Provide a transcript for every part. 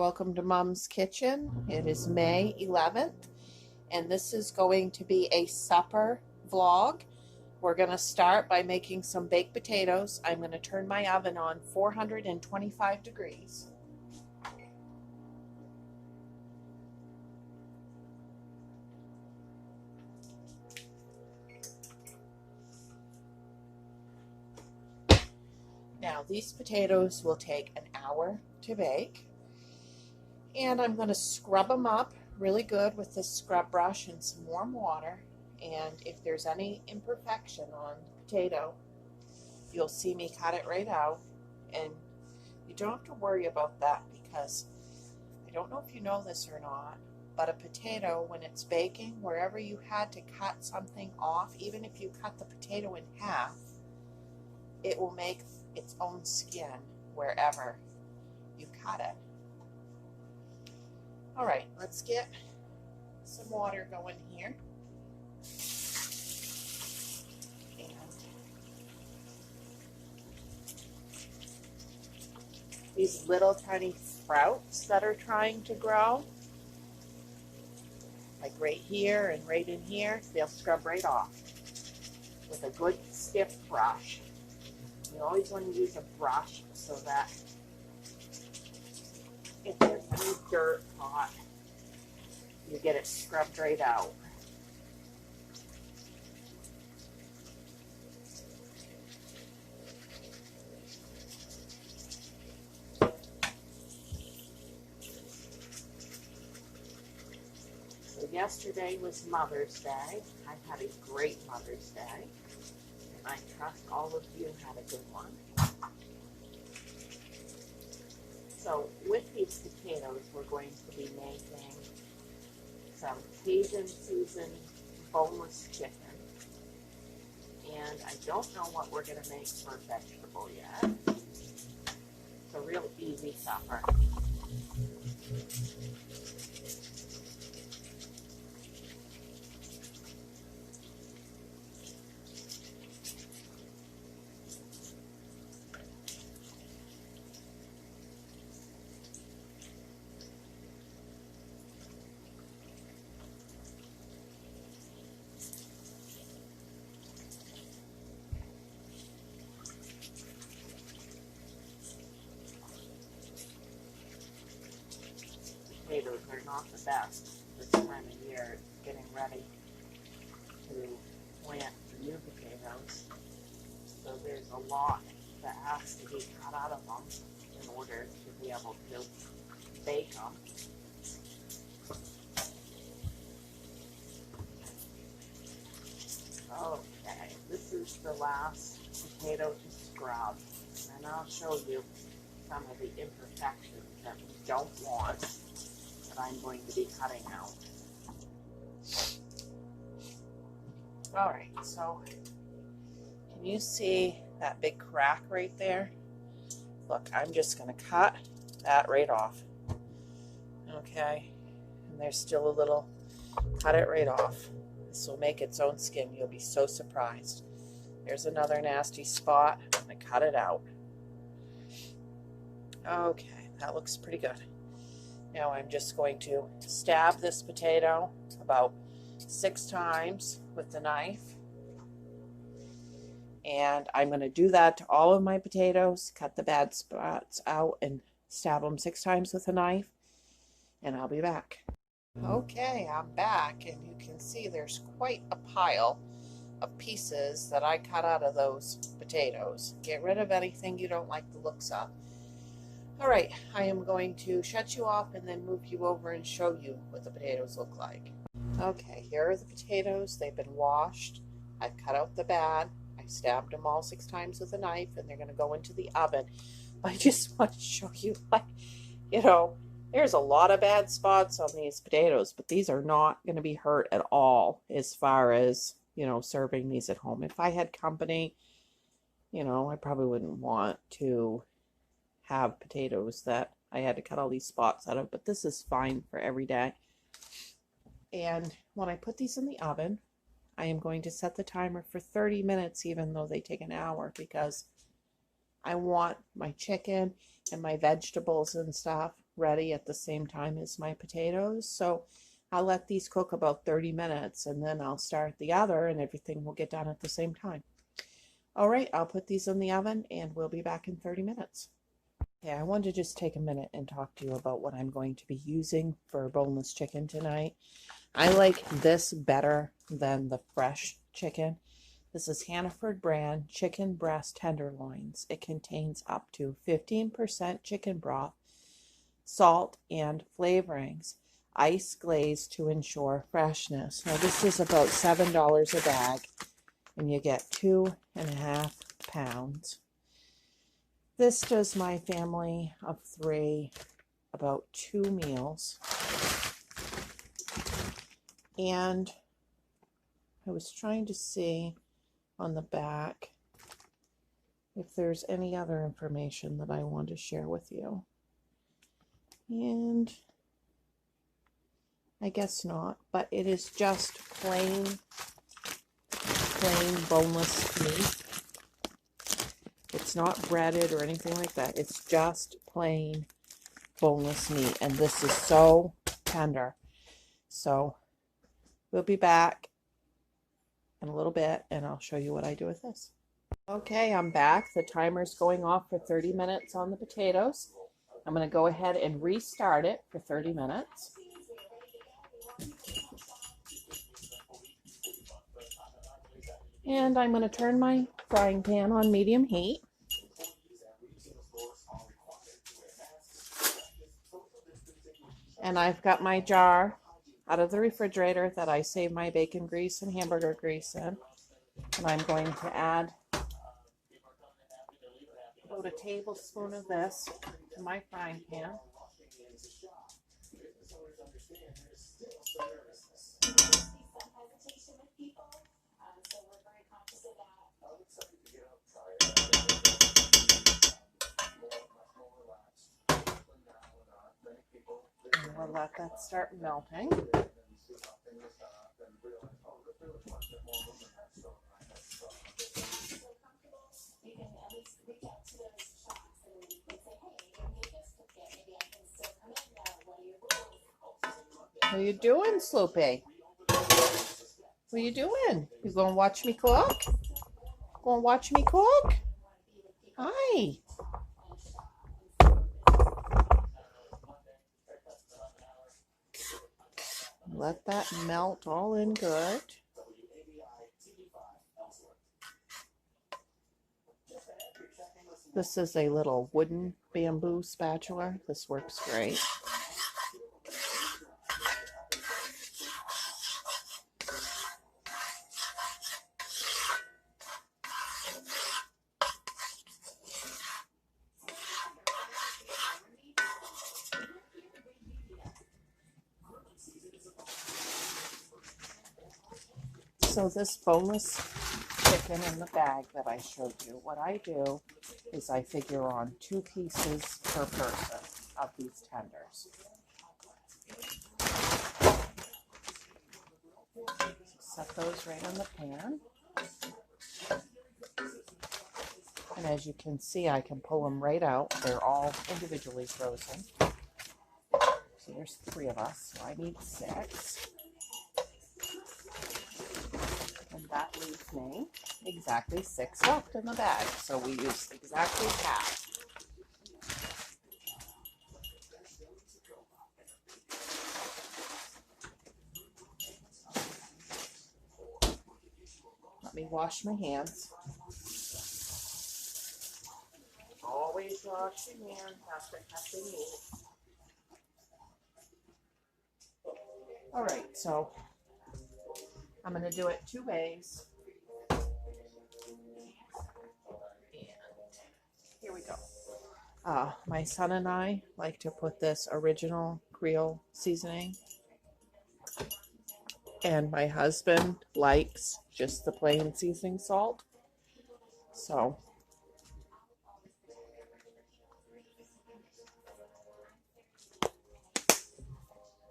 welcome to Mom's Kitchen. It is May 11th, and this is going to be a supper vlog. We're going to start by making some baked potatoes. I'm going to turn my oven on 425 degrees. Now, these potatoes will take an hour to bake. And I'm going to scrub them up really good with this scrub brush and some warm water. And if there's any imperfection on the potato, you'll see me cut it right out. And you don't have to worry about that because I don't know if you know this or not, but a potato, when it's baking, wherever you had to cut something off, even if you cut the potato in half, it will make its own skin wherever you cut it. All right, let's get some water going here. And these little tiny sprouts that are trying to grow, like right here and right in here, they'll scrub right off with a good stiff brush. You always want to use a brush so that if there's any dirt caught, you get it scrubbed right out. So yesterday was Mother's Day. I had a great Mother's Day, and I trust all of you had a good one. So with these potatoes, we're going to be making some Cajun seasoned boneless chicken. And I don't know what we're going to make for vegetable yet. It's a real easy supper. Potatoes are not the best this time of year, getting ready to plant the new potatoes. So there's a lot that has to be cut out of them in order to be able to bake them. Okay, this is the last potato to scrub, and I'll show you some of the imperfections that we don't want that I'm going to be cutting out. All right, so can you see that big crack right there? Look, I'm just going to cut that right off. Okay, and there's still a little, cut it right off. This will make its own skin. You'll be so surprised. There's another nasty spot. I'm going to cut it out. Okay, that looks pretty good. Now I'm just going to stab this potato about 6 times with the knife. And I'm going to do that to all of my potatoes, cut the bad spots out and stab them 6 times with a knife. And I'll be back. Okay, I'm back, and you can see there's quite a pile of pieces that I cut out of those potatoes. Get rid of anything you don't like the looks of. All right, I am going to shut you off and then move you over and show you what the potatoes look like. Okay, here are the potatoes. They've been washed. I've cut out the bad. I stabbed them all 6 times with a knife, and they're going to go into the oven. I just want to show you, like, you know, there's a lot of bad spots on these potatoes, but these are not going to be hurt at all as far as, you know, serving these at home. If I had company, you know, I probably wouldn't want to have potatoes that I had to cut all these spots out of, but this is fine for every day. And when I put these in the oven, I am going to set the timer for 30 minutes, even though they take an hour, because I want my chicken and my vegetables and stuff ready at the same time as my potatoes. So I'll let these cook about 30 minutes and then I'll start the other and everything will get done at the same time. All right, I'll put these in the oven and we'll be back in 30 minutes. Okay, I wanted to just take a minute and talk to you about what I'm going to be using for boneless chicken tonight. I like this better than the fresh chicken. This is Hannaford brand chicken breast tenderloins. It contains up to 15% chicken broth, salt, and flavorings. Ice glaze to ensure freshness. Now this is about $7 a bag, and you get 2.5 pounds. This does my family of 3 about 2 meals. And I was trying to see on the back if there's any other information that I want to share with you. And I guess not, but it is just plain boneless meat. It's not breaded or anything like that. It's just plain boneless meat, and this is so tender. So we'll be back in a little bit and I'll show you what I do with this. Okay, I'm back. The timer's going off for 30 minutes on the potatoes. I'm going to go ahead and restart it for 30 minutes. And I'm going to turn my frying pan on medium heat. And I've got my jar out of the refrigerator that I save my bacon grease and hamburger grease in. And I'm going to add about a tablespoon of this to my frying pan. And we'll let that start melting. What are you doing, Sloopy? What are you doing? You gonna watch me cook? Gonna watch me cook? Hi. Let that melt all in good. This is a little wooden bamboo spatula. This works great. So this boneless chicken in the bag that I showed you, what I do is I figure on 2 pieces per person of these tenders. Set those right on the pan. And as you can see, I can pull them right out. They're all individually frozen. So there's 3 of us, so I need 6. And that leaves me exactly 6 left in the bag. So we use exactly half. Let me wash my hands. Always wash your hands after cutting meat. All right, so I'm going to do it 2 ways. And here we go. My son and I like to put this original Creole seasoning. And my husband likes just the plain seasoning salt. So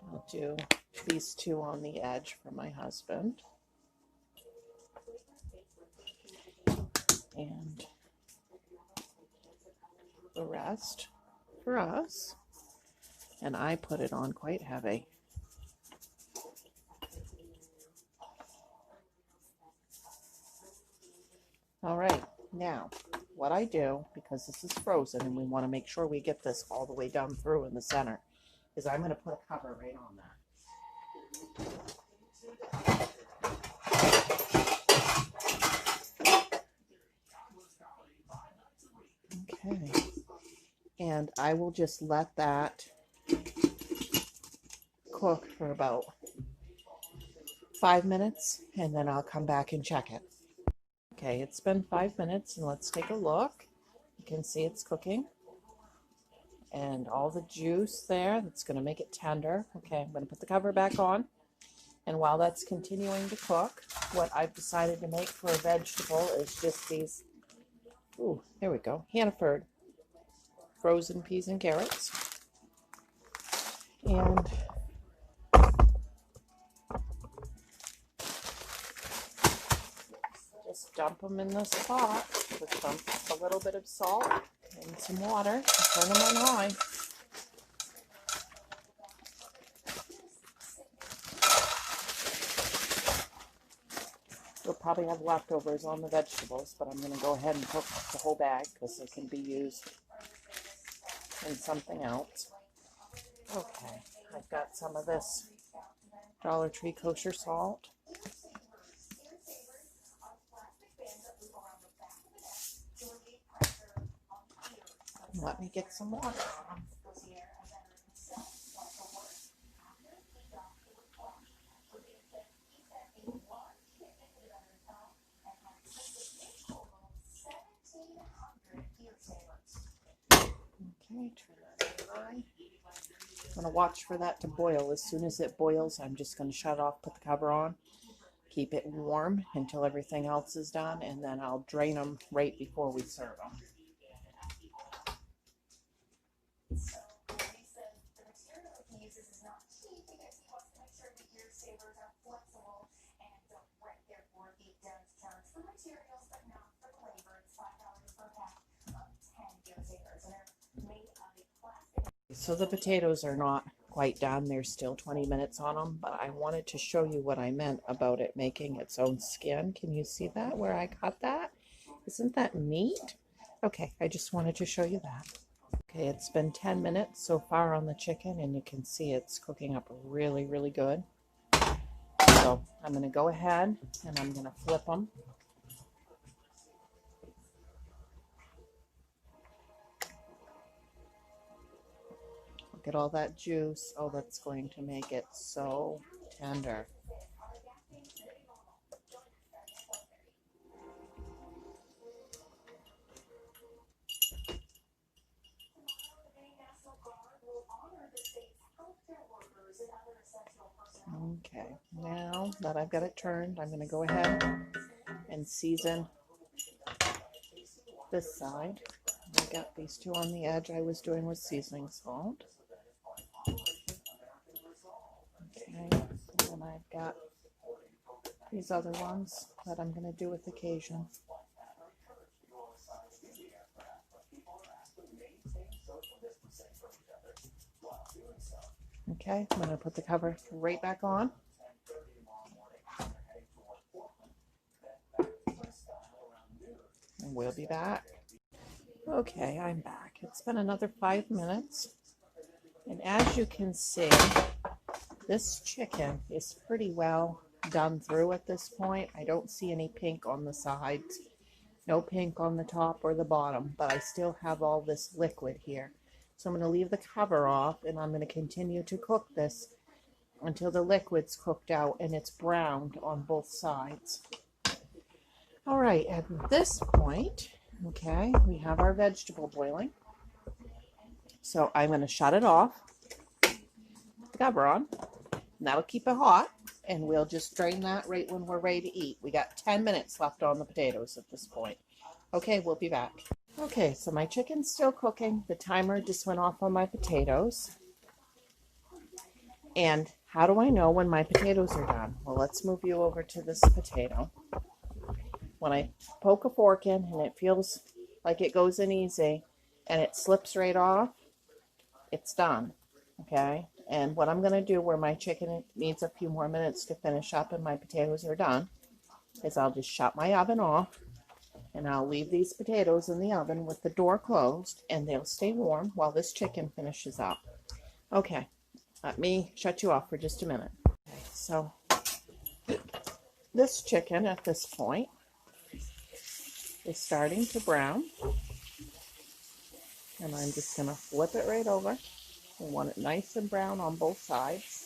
I'll do these 2 on the edge for my husband. And the rest for us. and I put it on quite heavy. All right, now what I do, because this is frozen and we want to make sure we get this all the way down through in the center, is I'm going to put a cover right on that. Okay, and I will just let that cook for about 5 minutes, and then I'll come back and check it. Okay, it's been 5 minutes, and let's take a look. You can see it's cooking, and all the juice there, that's going to make it tender. Okay, I'm going to put the cover back on, and while that's continuing to cook, what I've decided to make for a vegetable is just these, ooh, there we go, Hannaford frozen peas and carrots. And just dump them in this pot with a little bit of salt and some water and turn them on high. You'll probably have leftovers on the vegetables, but I'm going to go ahead and cook the whole bag because it can be used in something else. Okay, I've got some of this Dollar Tree kosher salt. Let me get some water on them. Okay, turn that on. I'm going to watch for that to boil. As soon as it boils, I'm just going to shut off, put the cover on, keep it warm until everything else is done, and then I'll drain them right before we serve them. So the potatoes are not quite done. There's still 20 minutes on them, but I wanted to show you what I meant about it making its own skin. Can you see that, where I got that? Isn't that neat? Okay, I just wanted to show you that. Okay, it's been 10 minutes so far on the chicken, and you can see it's cooking up really, really good. So I'm going to go ahead and I'm going to flip them. Look at all that juice. Oh, that's going to make it so tender. Okay, now that I've got it turned, I'm going to go ahead and season this side. I got these two on the edge I was doing with seasoning salt. Okay, and then I've got these other ones that I'm going to do with the Cajun. Okay, I'm going to put the cover right back on. And we'll be back. Okay, I'm back. It's been another 5 minutes. And as you can see, this chicken is pretty well done through at this point. I don't see any pink on the sides, no pink on the top or the bottom, but I still have all this liquid here. So I'm going to leave the cover off, and I'm going to continue to cook this until the liquid's cooked out and it's browned on both sides. All right, at this point, okay, we have our vegetable boiling. So I'm going to shut it off, put the cover on, and that'll keep it hot, and we'll just drain that right when we're ready to eat. We got 10 minutes left on the potatoes at this point. Okay, we'll be back. Okay, so my chicken's still cooking. The timer just went off on my potatoes. And how do I know when my potatoes are done? Well, let's move you over to this potato. When I poke a fork in and it feels like it goes in easy and it slips right off, it's done. Okay, and what I'm going to do where my chicken needs a few more minutes to finish up and my potatoes are done is I'll just shut my oven off and I'll leave these potatoes in the oven with the door closed and they'll stay warm while this chicken finishes up. Okay, let me shut you off for just a minute. Okay, so this chicken at this point is starting to brown, and I'm just going to flip it right over. I want it nice and brown on both sides.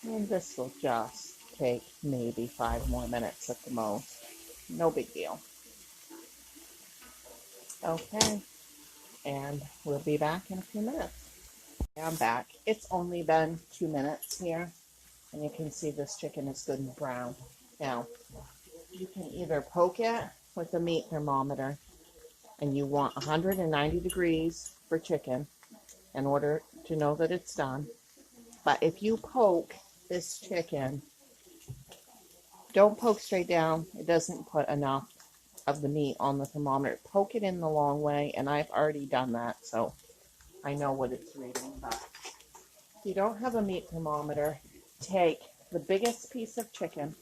And this will just take maybe 5 more minutes at the most. No big deal. Okay, and we'll be back in a few minutes. I'm back. It's only been 2 minutes here, and you can see this chicken is good and brown. Now, you can either poke it with a meat thermometer, and you want 190 degrees for chicken in order to know that it's done. But if you poke this chicken, don't poke straight down. It doesn't put enough of the meat on the thermometer. Poke it in the long way, and I've already done that, so I know what it's reading. But if you don't have a meat thermometer, take the biggest piece of chicken,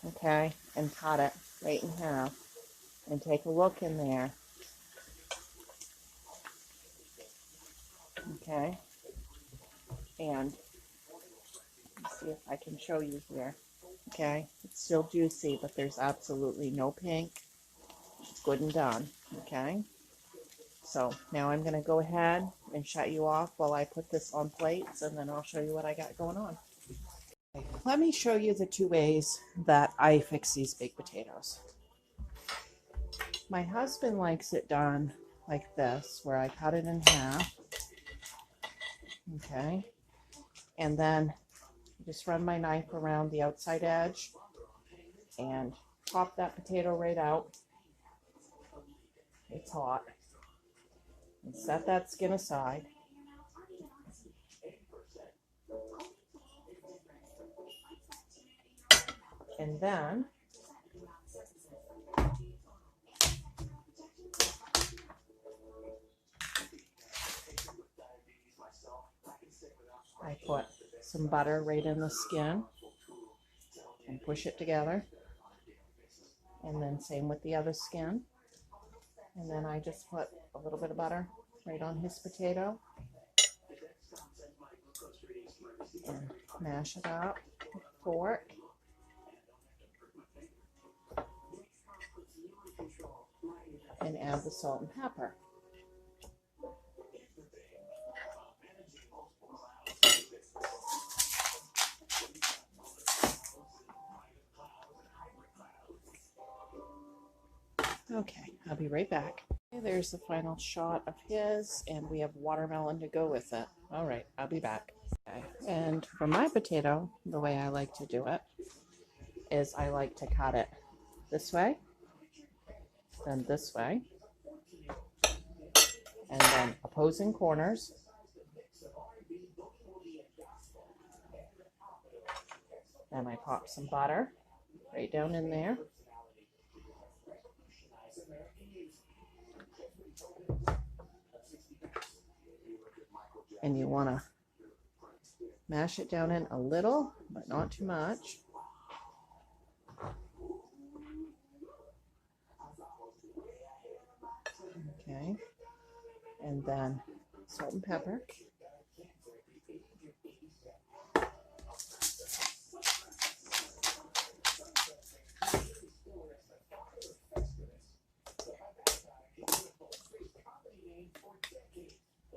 okay, and cut it right in half, and take a look in there, okay, and see if I can show you here, okay, it's still juicy, but there's absolutely no pink. It's good and done, okay. So now I'm going to go ahead and shut you off while I put this on plates, and then I'll show you what I got going on. Okay, let me show you the 2 ways that I fix these baked potatoes. My husband likes it done like this, where I cut it in half, okay, and then just run my knife around the outside edge and pop that potato right out. It's hot. And set that skin aside. And then I put some butter right in the skin and push it together. And then same with the other skin. And then I just put a little bit of butter right on his potato and mash it up with a fork. And add the salt and pepper. Okay, I'll be right back. Okay, there's the final shot of his, and we have watermelon to go with it. All right, I'll be back. Okay, and for my potato, the way I like to do it is I like to cut it this way, then this way, and then opposing corners. Then I pop some butter right down in there. And you want to mash it down in a little, but not too much. Okay. And then salt and pepper.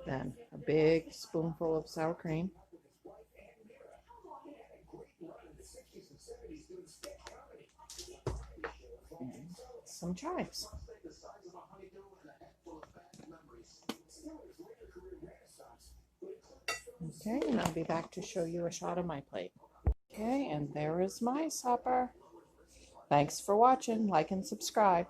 Then a big spoonful of sour cream. And some chives. Okay, and I'll be back to show you a shot of my plate. Okay, and there is my supper. Thanks for watching. Like and subscribe.